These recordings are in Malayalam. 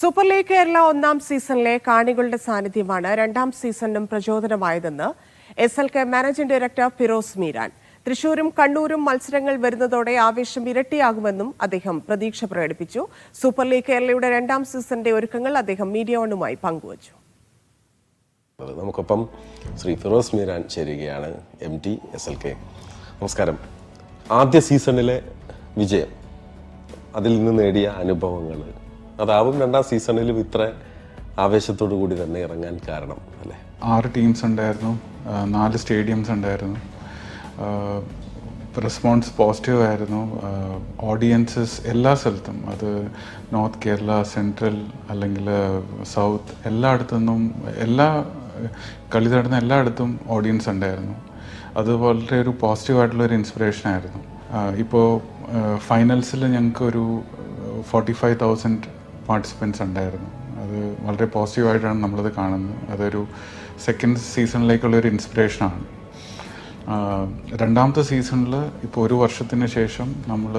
സൂപ്പർ ലീഗ് കേരള ഒന്നാം സീസണിലെ കാണികളുടെ സാന്നിധ്യമാണ് രണ്ടാം സീസണിനും പ്രചോദനമായതെന്ന് SLK managing director Firoz Meeran. തൃശൂരും കണ്ണൂരും മത്സരങ്ങൾ വരുന്നതോടെ ആവേശം ഇരട്ടിയാകുമെന്നും അദ്ദേഹം പ്രതീക്ഷ പ്രകടിപ്പിച്ചു. സൂപ്പർ ലീഗ് കേരളയുടെ രണ്ടാം സീസണിന്റെ ഒരുക്കങ്ങൾ അദ്ദേഹം മീഡിയ വണ്ണുമായി പങ്കുവച്ചു. നമുക്കൊപ്പം ശ്രീ ഫിറോസ് മീരാൻ ചേരുകയാണ്, MD SLK. നമസ്കാരം. ആദ്യ സീസണിലെ വിജയം, അതിൽ നിന്ന് നേടിയ അനുഭവങ്ങൾ, അതാവും രണ്ടാം സീസണിലും ഇത്ര ആവേശത്തോടു കൂടി തന്നെ ഇറങ്ങാൻ കാരണം അല്ലേ? 6 ടീംസ് ഉണ്ടായിരുന്നു, 4 സ്റ്റേഡിയംസ് ഉണ്ടായിരുന്നു. റെസ്പോൺസ് പോസിറ്റീവ് ആയിരുന്നു. ഓഡിയൻസസ് എല്ലാ സ്ഥലത്തും, അത് നോർത്ത് കേരള, സെൻട്രൽ അല്ലെങ്കിൽ സൗത്ത്, എല്ലായിടത്തുനിന്നും എല്ലാ കളി നടന്ന എല്ലായിടത്തും ഓഡിയൻസ് ഉണ്ടായിരുന്നു. അത് വളരെ ഒരു പോസിറ്റീവായിട്ടുള്ളൊരു ഇൻസ്പിറേഷൻ ആയിരുന്നു. ഇപ്പോൾ ഫൈനൽസിൽ ഞങ്ങൾക്കൊരു 45,000 പാർട്ടിസിപ്പൻസ് ഉണ്ടായിരുന്നു. അത് വളരെ പോസിറ്റീവായിട്ടാണ് നമ്മളത് കാണുന്നത്. അതൊരു സെക്കൻഡ് സീസണിലേക്കുള്ളൊരു ഇൻസ്പിറേഷനാണ്. രണ്ടാമത്തെ സീസണിൽ ഇപ്പോൾ ഒരു വർഷത്തിന് ശേഷം നമ്മൾ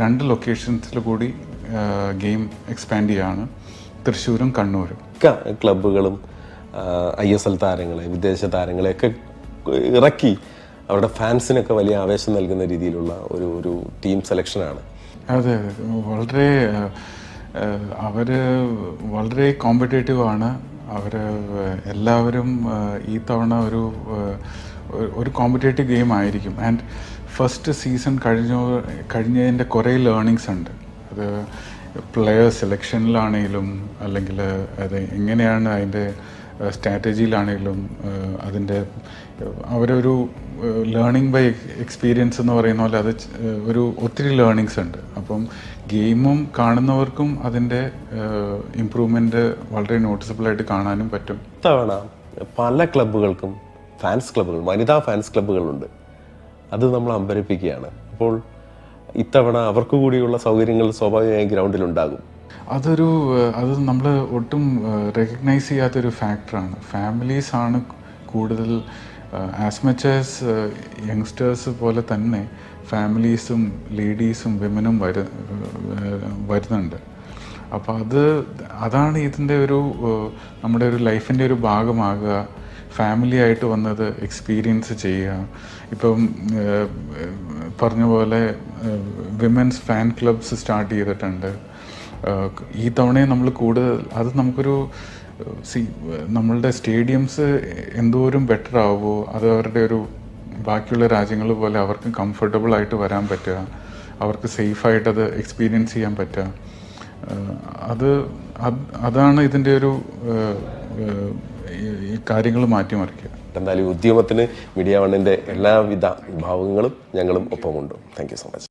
രണ്ട് ലൊക്കേഷൻസിൽ കൂടി ഗെയിം എക്സ്പാൻഡ് ചെയ്യുകയാണ്, തൃശ്ശൂരും കണ്ണൂരും. ക്ലബ്ബുകളും ISL താരങ്ങളെ, വിദേശ താരങ്ങളെയൊക്കെ ഇറക്കി അവരുടെ ഫാൻസിനൊക്കെ വലിയ ആവേശം നൽകുന്ന രീതിയിലുള്ള ഒരു ടീം സെലക്ഷനാണ്. അതെ, വളരെ അവർ വളരെ കോമ്പറ്റേറ്റീവ് ആണ്. അവർ എല്ലാവരും ഈ തവണ ഒരു കോമ്പറ്റേറ്റീവ് ഗെയിം ആയിരിക്കും. ആൻഡ് ഫസ്റ്റ് സീസൺ കഴിഞ്ഞതിൻ്റെ കുറേ ലേണിങ്സ് ഉണ്ട്. അത് പ്ലെയർ സെലക്ഷനിലാണെങ്കിലും അല്ലെങ്കിൽ അത് എങ്ങനെയാണ് അതിൻ്റെ സ്ട്രാറ്റജിയിലാണെങ്കിലും അതിൻ്റെ അവരൊരു ലേണിംഗ് ബൈ എക്സ്പീരിയൻസ് എന്ന് പറയുന്ന പോലെ അത് ഒത്തിരി ലേണിങ്സ് ഉണ്ട്. അപ്പം ഗെയിമും കാണുന്നവർക്കും അതിൻ്റെ ഇമ്പ്രൂവ്മെൻറ്റ് വളരെ നോട്ടിസബിളായിട്ട് കാണാനും പറ്റും. ഇത്തവണ പല ക്ലബ്ബുകൾക്കും വനിതാ ഫാൻസ് ക്ലബ്ബുകളുണ്ട്. അത് നമ്മൾ അമ്പരപ്പിക്കുകയാണ്. അപ്പോൾ ഇത്തവണ അവർക്ക് കൂടിയുള്ള സൗകര്യങ്ങൾ സ്വാഭാവികമായി ഗ്രൗണ്ടിലുണ്ടാകും. അത് നമ്മൾ ഒട്ടും റെക്കഗ്നൈസ് ചെയ്യാത്തൊരു ഫാക്ടറാണ്. ഫാമിലീസാണ് കൂടുതൽ, ആസ് മച്ച് ആസ് യങ്സ്റ്റേഴ്സ് പോലെ തന്നെ ഫാമിലീസും ലേഡീസും വിമനും വരുന്നുണ്ട്. അപ്പോൾ അതാണ് ഇതിൻ്റെ നമ്മുടെ ഒരു ലൈഫിൻ്റെ ഒരു ഭാഗമാകുക, ഫാമിലി ആയിട്ട് വന്നത് എക്സ്പീരിയൻസ് ചെയ്യുക. ഇപ്പം പറഞ്ഞ പോലെ വിമൻസ് ഫാൻ ക്ലബ്സ് സ്റ്റാർട്ട് ചെയ്തിട്ടുണ്ട്. ഈ തവണയും നമ്മൾ കൂടുതൽ അത് നമുക്കൊരു നമ്മളുടെ സ്റ്റേഡിയംസ് എന്തോരം ബെറ്റർ ആവുമോ, അത് അവരുടെ ബാക്കിയുള്ള രാജ്യങ്ങൾ പോലെ അവർക്ക് കംഫർട്ടബിൾ ആയിട്ട് വരാൻ പറ്റുക, അവർക്ക് സേഫായിട്ട് അത് എക്സ്പീരിയൻസ് ചെയ്യാൻ പറ്റുക, അതാണ് ഇതിൻ്റെ കാര്യങ്ങൾ മാറ്റിമറിക്കുക. എന്തായാലും ഉദ്യമത്തിന് മീഡിയ വണ്ണിൻ്റെ എല്ലാവിധ വിഭാഗങ്ങളും ഞങ്ങളും ഒപ്പമുണ്ട്. Thank you so much.